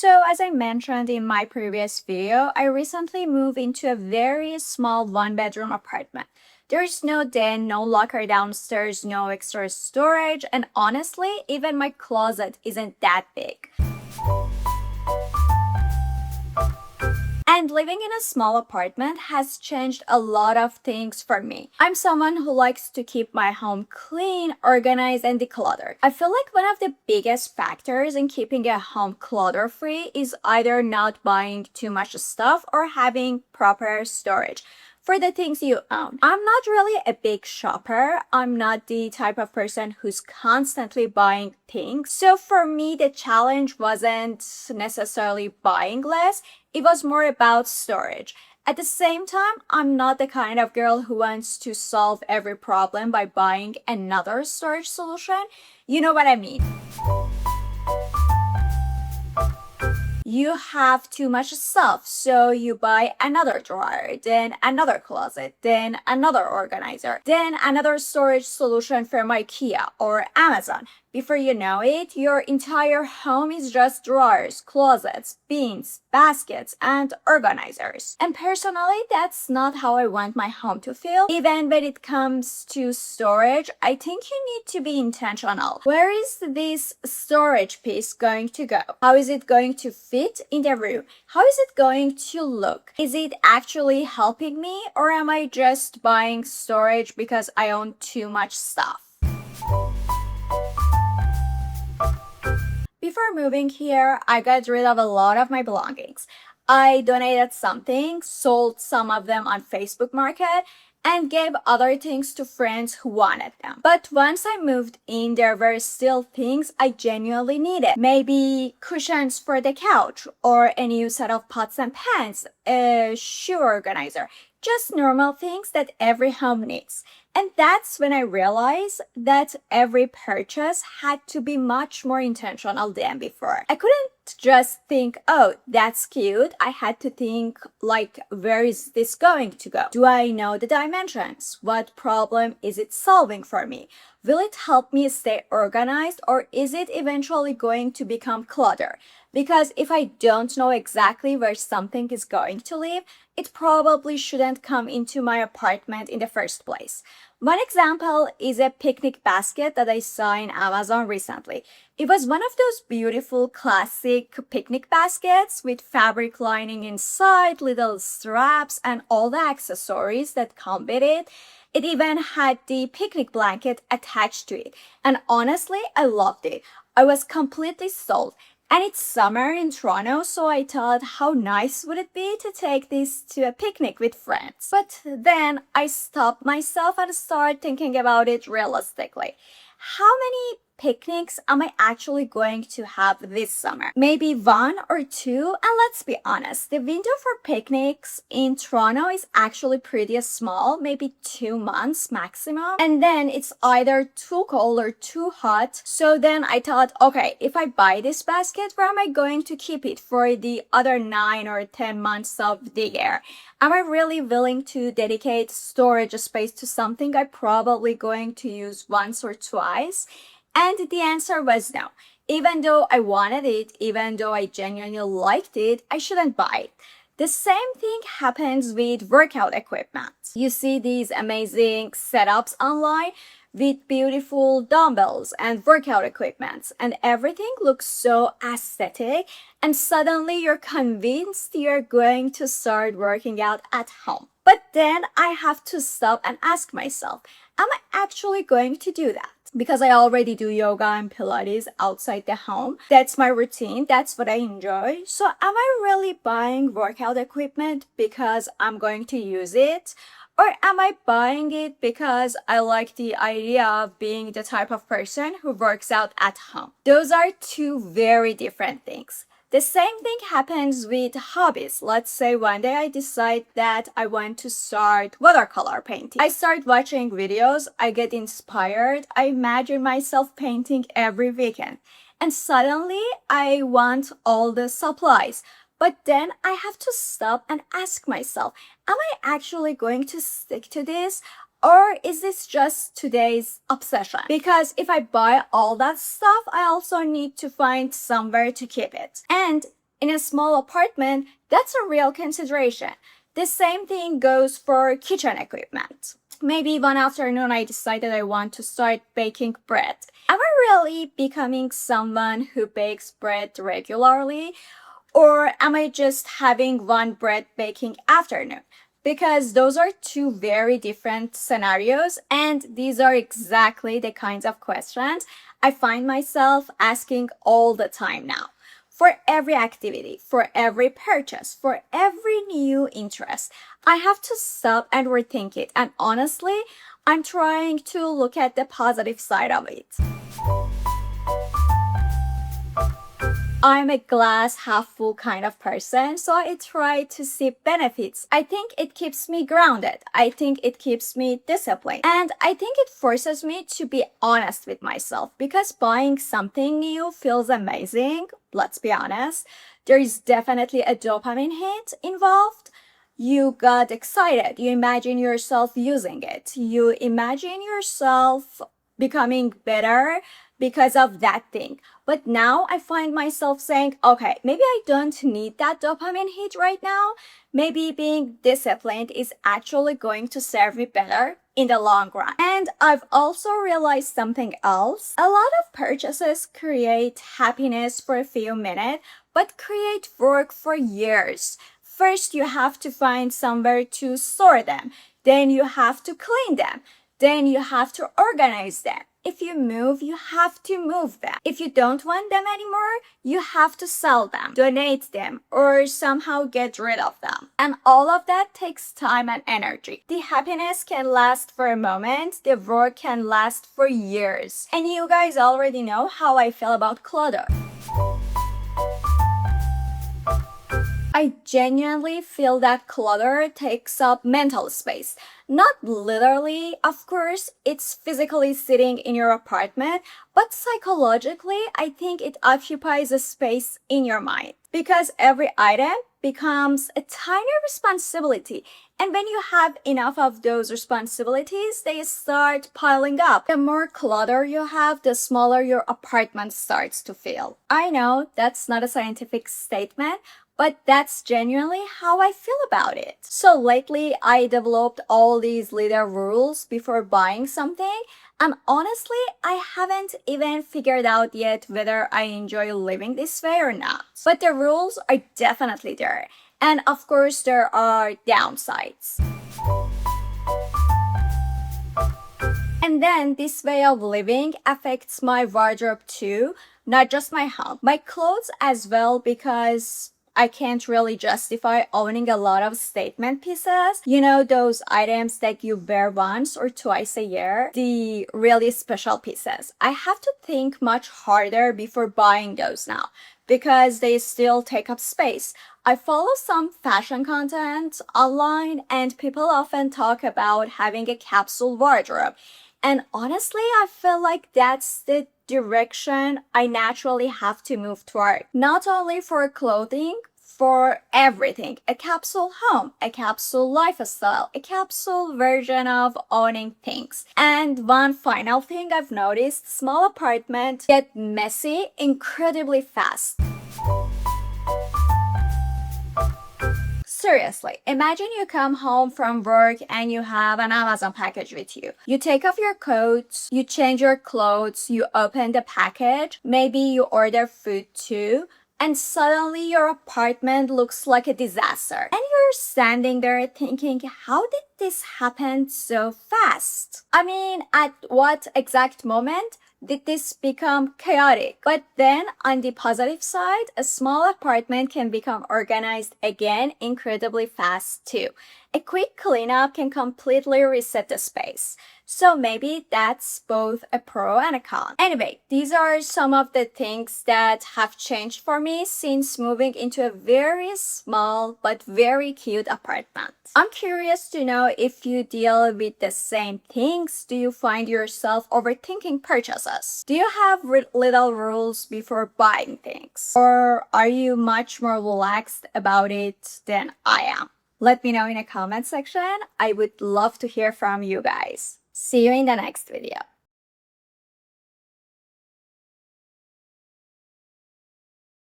So as I mentioned in my previous video, I recently moved into a very small one-bedroom apartment. There's no den, no locker downstairs, no extra storage, and honestly, even my closet isn't that big. And living in a small apartment has changed a lot of things for me. I'm someone who likes to keep my home clean, organized, and decluttered. I feel like one of the biggest factors in keeping a home clutter-free is either not buying too much stuff or having proper storage for the things you own. I'm not really a big shopper. I'm not the type of person who's constantly buying things. So for me, the challenge wasn't necessarily buying less. It was more about storage. At the same time, I'm not the kind of girl who wants to solve every problem by buying another storage solution. You know what I mean? You have too much stuff, so you buy another drawer, then another closet, then another organizer, then another storage solution from IKEA or Amazon. Before you know it, your entire home is just drawers, closets, bins, baskets, and organizers. And personally, that's not how I want my home to feel. Even when it comes to storage, I think you need to be intentional. Where is this storage piece going to go? How is it going to fit in the room? How is it going to look? Is it actually helping me, or am I just buying storage because I own too much stuff? Before moving here, I got rid of a lot of my belongings. I donated something, sold some of them on Facebook Market, and gave other things to friends who wanted them. But once I moved in, there were still things I genuinely needed. Maybe cushions for the couch, or a new set of pots and pans, a shoe organizer. Just normal things that every home needs. And that's when I realized that every purchase had to be much more intentional than before. I couldn't just think, oh, that's cute. I had to think, like, where is this going to go? Do I know the dimensions? What problem is it solving for me? Will it help me stay organized, or is it eventually going to become clutter? Because if I don't know exactly where something is going to live, it probably shouldn't come into my apartment in the first place. One example is a picnic basket that I saw in Amazon recently. It was one of those beautiful classic picnic baskets with fabric lining inside, little straps, and all the accessories that come with it. It even had the picnic blanket attached to it. And honestly, I loved it. I was completely sold. And it's summer in Toronto, so I thought, how nice would it be to take this to a picnic with friends? But then I stopped myself and started thinking about it realistically. How many picnics am I actually going to have this summer? Maybe one or two, and let's be honest, the window for picnics in Toronto is actually pretty small, maybe 2 months maximum, and then it's either too cold or too hot. So then I thought, okay, if I buy this basket, where am I going to keep it for the other 9 or 10 months of the year? Am I really willing to dedicate storage space to something I'm probably going to use once or twice? And the answer was no. Even though I wanted it, even though I genuinely liked it, I shouldn't buy it. The same thing happens with workout equipment. You see these amazing setups online with beautiful dumbbells and workout equipment, and everything looks so aesthetic, and suddenly you're convinced you're going to start working out at home. But then I have to stop and ask myself, am I actually going to do that? Because I already do yoga and Pilates outside the home. That's my routine. That's what I enjoy. So am I really buying workout equipment because I'm going to use it? Or am I buying it because I like the idea of being the type of person who works out at home? Those are two very different things. The same thing happens with hobbies. Let's say one day I decide that I want to start watercolor painting. I start watching videos, I get inspired, I imagine myself painting every weekend. And suddenly I want all the supplies. But then I have to stop and ask myself, am I actually going to stick to this? Or is this just today's obsession? Because if I buy all that stuff, I also need to find somewhere to keep it. And In a small apartment, that's a real consideration. The same thing goes for kitchen equipment. Maybe one afternoon I decided I want to start baking bread. Am I really becoming someone who bakes bread regularly? Or am I just having one bread baking afternoon? Because those are two very different scenarios, and these are exactly the kinds of questions I find myself asking all the time now. For every activity, for every purchase, for every new interest, I have to stop and rethink it. And honestly, I'm trying to look at the positive side of it. I'm a glass half full kind of person, so I try to see benefits. I think it keeps me grounded. I think it keeps me disciplined. And I think it forces me to be honest with myself because buying something new feels amazing. Let's be honest. There is definitely a dopamine hit involved. You got excited. You imagine yourself using it. You imagine yourself becoming better because of that thing. But now I find myself saying, okay, maybe I don't need that dopamine hit right now. Maybe being disciplined is actually going to serve me better in the long run. And I've also realized something else. A lot of purchases create happiness for a few minutes, but create work for years. First, you have to find somewhere to store them. Then you have to clean them. Then you have to organize them. If you move, you have to move them. If you don't want them anymore, you have to sell them, donate them, or somehow get rid of them. And all of that takes time and energy. The happiness can last for a moment, the work can last for years. And you guys already know how I feel about clutter. I genuinely feel that clutter takes up mental space. Not literally, of course, it's physically sitting in your apartment, but psychologically, I think it occupies a space in your mind. Because every item becomes a tiny responsibility. And when you have enough of those responsibilities, they start piling up. The more clutter you have, the smaller your apartment starts to feel. I know that's not a scientific statement, but that's genuinely how I feel about it. So lately, I developed all these little rules before buying something, and honestly, I haven't even figured out yet whether I enjoy living this way or not. But the rules are definitely there. And of course, there are downsides. And then this way of living affects my wardrobe too, not just my home, my clothes as well, because I can't really justify owning a lot of statement pieces. You know, those items that you wear once or twice a year, the really special pieces. I have to think much harder before buying those now because they still take up space. I follow some fashion content online and people often talk about having a capsule wardrobe. And honestly, I feel like that's the direction I naturally have to move toward. Not only for clothing, for everything. A capsule home, a capsule lifestyle, a capsule version of owning things. And one final thing I've noticed, small apartments get messy incredibly fast. Seriously, imagine you come home from work and you have an Amazon package with you. You take off your coat, you change your clothes, you open the package, maybe you order food too, and suddenly your apartment looks like a disaster. And you're standing there thinking, how did this happen so fast? I mean, at what exact moment did this become chaotic? But then on the positive side, a small apartment can become organized again incredibly fast too. A quick cleanup can completely reset the space. So maybe that's both a pro and a con. Anyway, these are some of the things that have changed for me since moving into a very small but very cute apartment. I'm curious to know if you deal with the same things. Do you find yourself overthinking purchases? Do you have little rules before buying things? Or are you much more relaxed about it than I am? Let me know in the comment section. I would love to hear from you guys. See you in the next video.